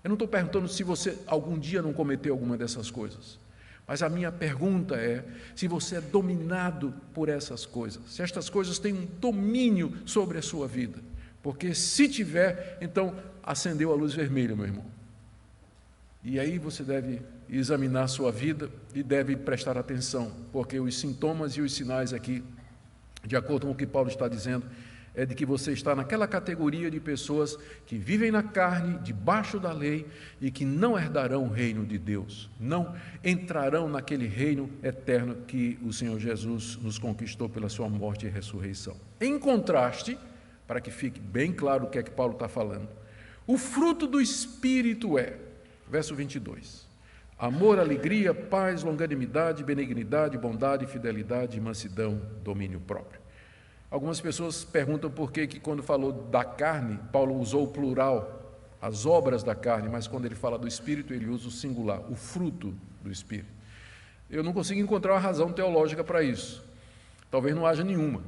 Eu não estou perguntando se você algum dia não cometeu alguma dessas coisas. Mas a minha pergunta é se você é dominado por essas coisas, se estas coisas têm um domínio sobre a sua vida. Porque se tiver, então acendeu a luz vermelha, meu irmão. E aí você deve examinar a sua vida e deve prestar atenção, porque os sintomas e os sinais aqui, de acordo com o que Paulo está dizendo, é de que você está naquela categoria de pessoas que vivem na carne, debaixo da lei, e que não herdarão o reino de Deus, não entrarão naquele reino eterno que o Senhor Jesus nos conquistou pela sua morte e ressurreição. Em contraste, para que fique bem claro o que é que Paulo está falando, o fruto do Espírito é, verso 22, amor, alegria, paz, longanimidade, benignidade, bondade, fidelidade, mansidão, domínio próprio. Algumas pessoas perguntam por que quando falou da carne, Paulo usou o plural, as obras da carne, mas quando ele fala do Espírito, ele usa o singular, o fruto do Espírito. Eu não consigo encontrar uma razão teológica para isso. Talvez não haja nenhuma.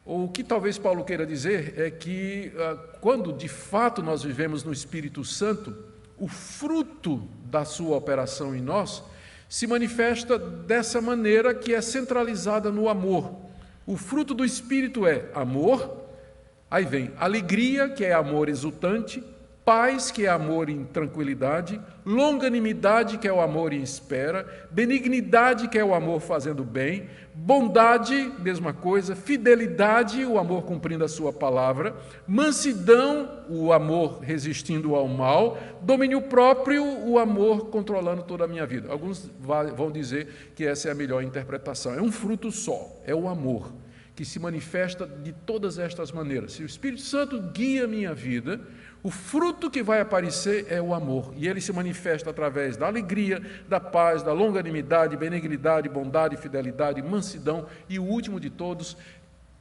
O que talvez Paulo queira dizer é que quando de fato nós vivemos no Espírito Santo, o fruto da sua operação em nós se manifesta dessa maneira que é centralizada no amor. O fruto do Espírito é amor, aí vem alegria, que é amor exultante, paz, que é amor em tranquilidade, longanimidade, que é o amor em espera, benignidade, que é o amor fazendo bem, bondade, mesma coisa, fidelidade, o amor cumprindo a sua palavra, mansidão, o amor resistindo ao mal, domínio próprio, o amor controlando toda a minha vida. Alguns vão dizer que essa é a melhor interpretação. É um fruto só, é o amor, que se manifesta de todas estas maneiras. Se o Espírito Santo guia a minha vida, o fruto que vai aparecer é o amor, e ele se manifesta através da alegria, da paz, da longanimidade, benignidade, bondade, fidelidade, mansidão e o último de todos,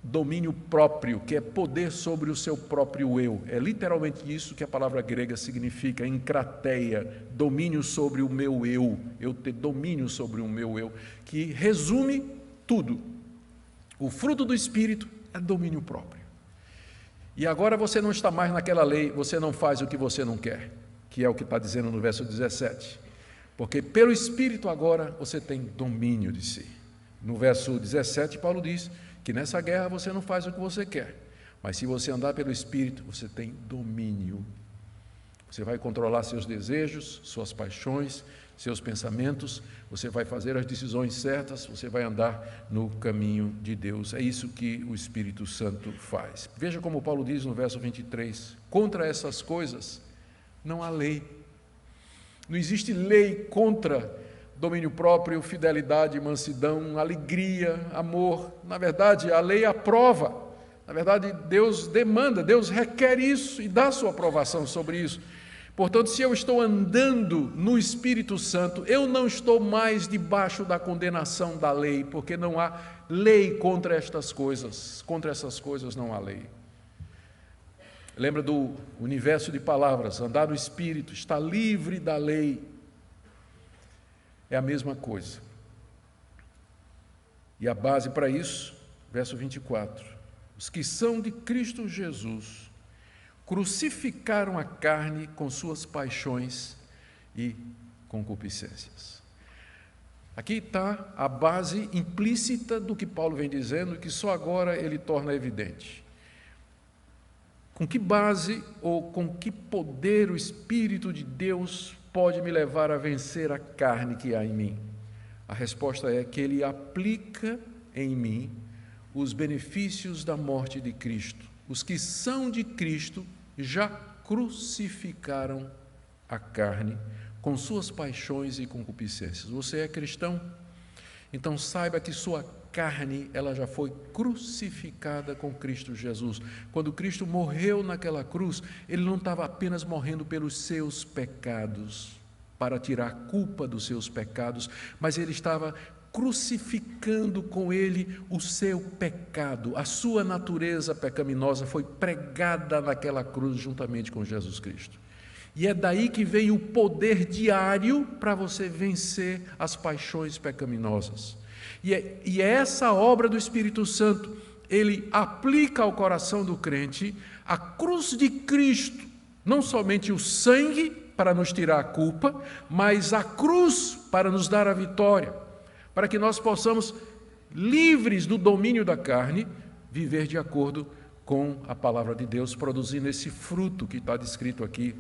domínio próprio, que é poder sobre o seu próprio eu. É literalmente isso que a palavra grega significa, enkrateia, domínio sobre o meu eu ter domínio sobre o meu eu, que resume tudo. O fruto do Espírito é domínio próprio. E agora você não está mais naquela lei, você não faz o que você não quer, que é o que está dizendo no verso 17. Porque pelo Espírito agora você tem domínio de si. No verso 17, Paulo diz que nessa guerra você não faz o que você quer, mas se você andar pelo Espírito, você tem domínio. Você vai controlar seus desejos, suas paixões, seus pensamentos, você vai fazer as decisões certas, você vai andar no caminho de Deus. É isso que o Espírito Santo faz. Veja como Paulo diz no verso 23, contra essas coisas não há lei. Não existe lei contra domínio próprio, fidelidade, mansidão, alegria, amor. Na verdade, a lei aprova. Na verdade, Deus demanda, Deus requer isso e dá sua aprovação sobre isso. Portanto, se eu estou andando no Espírito Santo, eu não estou mais debaixo da condenação da lei, porque não há lei contra estas coisas. Contra essas coisas não há lei. Lembra do universo de palavras, andar no Espírito, estar livre da lei. É a mesma coisa. E a base para isso, verso 24. Os que são de Cristo Jesus crucificaram a carne com suas paixões e concupiscências. Aqui está a base implícita do que Paulo vem dizendo, que só agora ele torna evidente. Com que base ou com que poder o Espírito de Deus pode me levar a vencer a carne que há em mim? A resposta é que ele aplica em mim os benefícios da morte de Cristo. Os que são de Cristo já crucificaram a carne com suas paixões e concupiscências. Você é cristão? Então saiba que sua carne, ela já foi crucificada com Cristo Jesus. Quando Cristo morreu naquela cruz, ele não estava apenas morrendo pelos seus pecados, para tirar a culpa dos seus pecados, mas ele estava crucificando com ele o seu pecado. A sua natureza pecaminosa foi pregada naquela cruz juntamente com Jesus Cristo. E é daí que vem o poder diário para você vencer as paixões pecaminosas. E é essa obra do Espírito Santo, ele aplica ao coração do crente a cruz de Cristo, não somente o sangue para nos tirar a culpa, mas a cruz para nos dar a vitória, para que nós possamos, livres do domínio da carne, viver de acordo com a palavra de Deus, produzindo esse fruto que está descrito aqui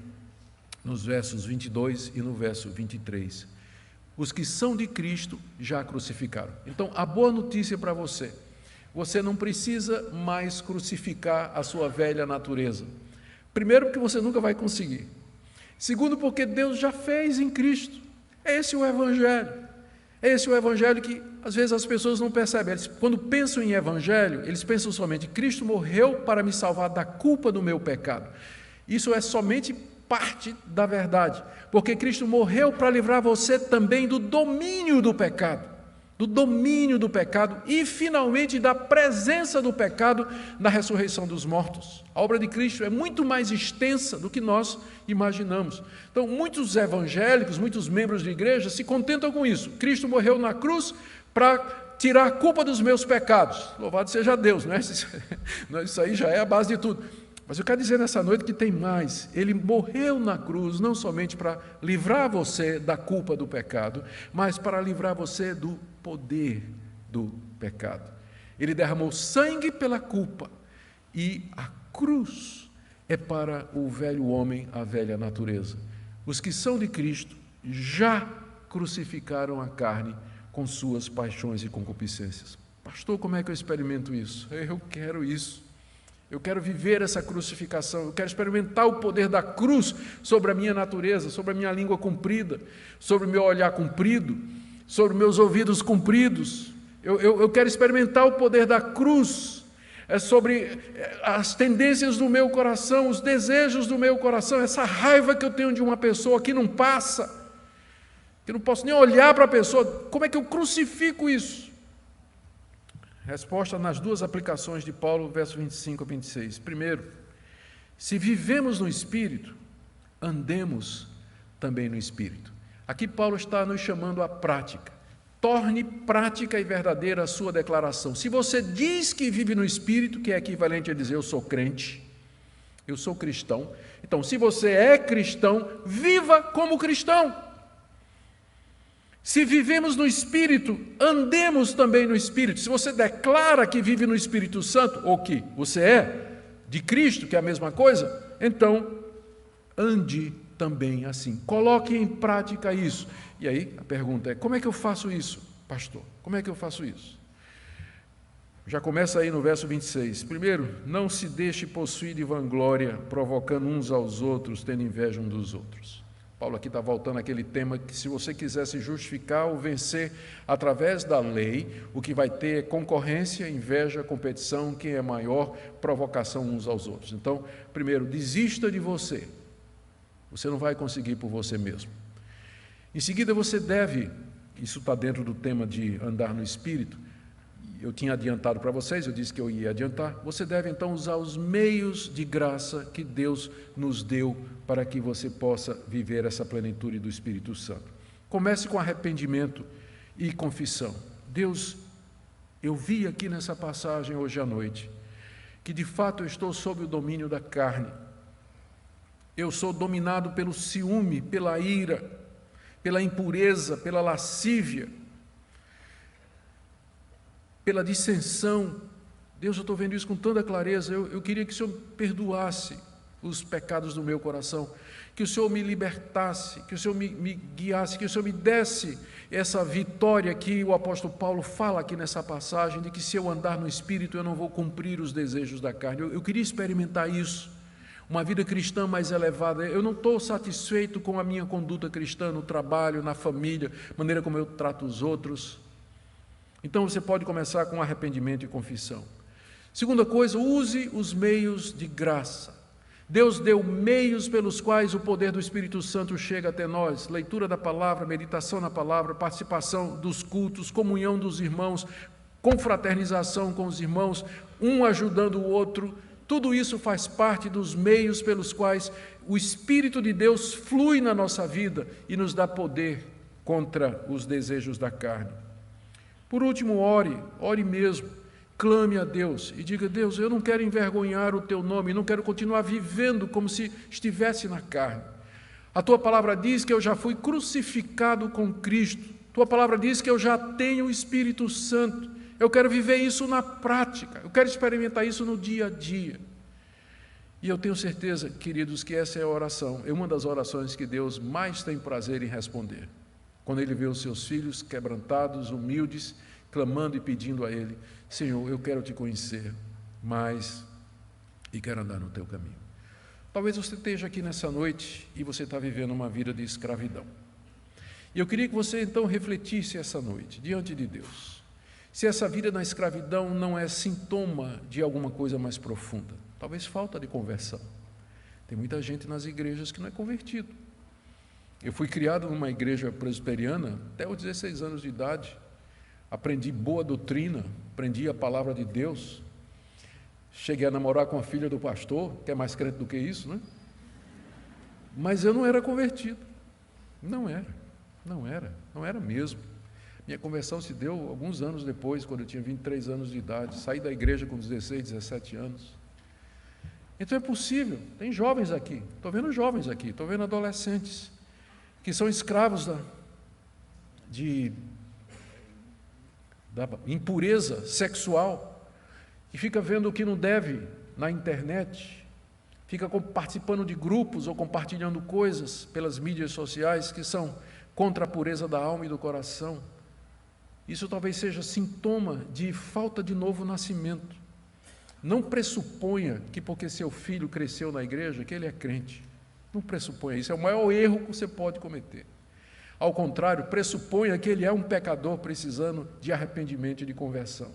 nos versos 22 e no verso 23. Os que são de Cristo já crucificaram. Então, a boa notícia para você, você não precisa mais crucificar a sua velha natureza. Primeiro, porque você nunca vai conseguir. Segundo, porque Deus já fez em Cristo. Esse é o Evangelho. Esse é o Evangelho que, às vezes, as pessoas não percebem. Eles, quando pensam em Evangelho, eles pensam somente, Cristo morreu para me salvar da culpa do meu pecado. Isso é somente parte da verdade, porque Cristo morreu para livrar você também do domínio do pecado e, finalmente, da presença do pecado na ressurreição dos mortos. A obra de Cristo é muito mais extensa do que nós imaginamos. Então, muitos evangélicos, muitos membros de igreja se contentam com isso. Cristo morreu na cruz para tirar a culpa dos meus pecados. Louvado seja Deus, não é? Isso aí já é a base de tudo. Mas eu quero dizer nessa noite que tem mais. Ele morreu na cruz não somente para livrar você da culpa do pecado, mas para livrar você do poder do pecado. Ele derramou sangue pela culpa e a cruz é para o velho homem, a velha natureza. Os que são de Cristo já crucificaram a carne com suas paixões e concupiscências. Pastor, como é que eu experimento isso? Eu quero isso. Eu quero viver essa crucificação, eu quero experimentar o poder da cruz sobre a minha natureza, sobre a minha língua comprida, sobre o meu olhar comprido, sobre meus ouvidos compridos. Eu quero experimentar o poder da cruz, sobre as tendências do meu coração, os desejos do meu coração, essa raiva que eu tenho de uma pessoa que não passa, que eu não posso nem olhar para a pessoa. Como é que eu crucifico isso? Resposta nas duas aplicações de Paulo, versos 25 a 26. Primeiro, se vivemos no Espírito, andemos também no Espírito. Aqui Paulo está nos chamando à prática. Torne prática e verdadeira a sua declaração. Se você diz que vive no Espírito, que é equivalente a dizer eu sou crente, eu sou cristão, então se você é cristão, viva como cristão. Se vivemos no Espírito, andemos também no Espírito. Se você declara que vive no Espírito Santo, ou que você é de Cristo, que é a mesma coisa, então ande também assim. Coloque em prática isso. E aí a pergunta é, como é que eu faço isso, pastor? Como é que eu faço isso? Já começa aí no verso 26. Primeiro, não se deixe possuir de vanglória, provocando uns aos outros, tendo inveja uns dos outros. Paulo aqui está voltando àquele tema que se você quiser se justificar ou vencer através da lei, o que vai ter é concorrência, inveja, competição, quem é maior, provocação uns aos outros. Então, primeiro, desista de você. Você não vai conseguir por você mesmo. Em seguida, você deve, isso está dentro do tema de andar no Espírito, eu tinha adiantado para vocês, eu disse que eu ia adiantar, você deve então usar os meios de graça que Deus nos deu para que você possa viver essa plenitude do Espírito Santo. Comece com arrependimento e confissão. Deus, eu vi aqui nessa passagem hoje à noite, que de fato eu estou sob o domínio da carne. Eu sou dominado pelo ciúme, pela ira, pela impureza, pela lascívia, pela dissensão. Deus, eu estou vendo isso com tanta clareza. Eu queria que o Senhor perdoasse os pecados do meu coração, que o Senhor me libertasse, que o Senhor me guiasse, que o Senhor me desse essa vitória que o apóstolo Paulo fala aqui nessa passagem, de que se eu andar no Espírito eu não vou cumprir os desejos da carne. Eu queria experimentar isso, uma vida cristã mais elevada. Eu não estou satisfeito com a minha conduta cristã no trabalho, na família, maneira como eu trato os outros. Então você pode começar com arrependimento e confissão. Segunda coisa, use os meios de graça. Deus deu meios pelos quais o poder do Espírito Santo chega até nós. Leitura da palavra, meditação na palavra, participação dos cultos, comunhão dos irmãos, confraternização com os irmãos, um ajudando o outro. Tudo isso faz parte dos meios pelos quais o Espírito de Deus flui na nossa vida e nos dá poder contra os desejos da carne. Por último, ore mesmo, clame a Deus e diga: Deus, eu não quero envergonhar o Teu nome, não quero continuar vivendo como se estivesse na carne. A Tua palavra diz que eu já fui crucificado com Cristo, Tua palavra diz que eu já tenho o Espírito Santo, eu quero viver isso na prática, eu quero experimentar isso no dia a dia. E eu tenho certeza, queridos, que essa é a oração, é uma das orações que Deus mais tem prazer em responder. Quando Ele vê os seus filhos quebrantados, humildes, clamando e pedindo a Ele: Senhor, eu quero Te conhecer mais e quero andar no Teu caminho. Talvez você esteja aqui nessa noite e você está vivendo uma vida de escravidão. E eu queria que você então refletisse essa noite, diante de Deus, se essa vida na escravidão não é sintoma de alguma coisa mais profunda. Talvez falta de conversão. Tem muita gente nas igrejas que não é convertido. Eu fui criado numa igreja presbiteriana até os 16 anos de idade. Aprendi boa doutrina, aprendi a palavra de Deus. Cheguei a namorar com a filha do pastor, que é mais crente do que isso, né? Mas eu não era convertido. Não era mesmo. Minha conversão se deu alguns anos depois, quando eu tinha 23 anos de idade. Saí da igreja com 16, 17 anos. Então é possível. Tem jovens aqui, estou vendo jovens aqui, estou vendo adolescentes que são escravos da impureza sexual, que fica vendo o que não deve na internet, fica participando de grupos ou compartilhando coisas pelas mídias sociais que são contra a pureza da alma e do coração. Isso talvez seja sintoma de falta de novo nascimento. Não pressuponha que porque seu filho cresceu na igreja, que ele é crente. Não pressuponha isso, é o maior erro que você pode cometer. Ao contrário, pressuponha que ele é um pecador precisando de arrependimento e de conversão.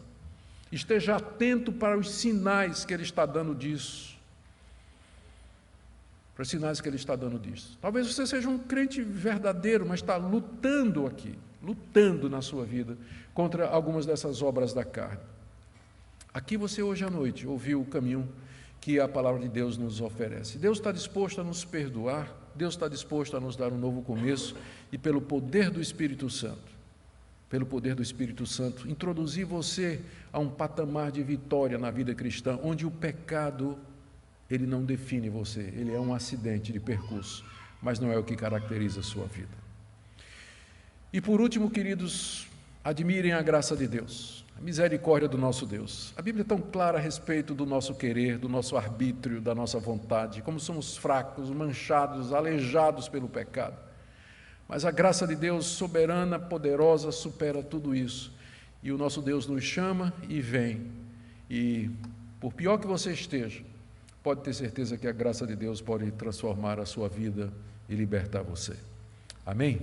Esteja atento para os sinais que ele está dando disso. Para os sinais que ele está dando disso. Talvez você seja um crente verdadeiro, mas está lutando aqui, lutando na sua vida contra algumas dessas obras da carne. Aqui você hoje à noite ouviu o caminho que a palavra de Deus nos oferece. Deus está disposto a nos perdoar, Deus está disposto a nos dar um novo começo e pelo poder do Espírito Santo, introduzir você a um patamar de vitória na vida cristã, onde o pecado, ele não define você, ele é um acidente de percurso, mas não é o que caracteriza a sua vida. E por último, queridos, admirem a graça de Deus, a misericórdia do nosso Deus. A Bíblia é tão clara a respeito do nosso querer, do nosso arbítrio, da nossa vontade, como somos fracos, manchados, aleijados pelo pecado. Mas a graça de Deus, soberana, poderosa, supera tudo isso. E o nosso Deus nos chama e vem. E, por pior que você esteja, pode ter certeza que a graça de Deus pode transformar a sua vida e libertar você. Amém?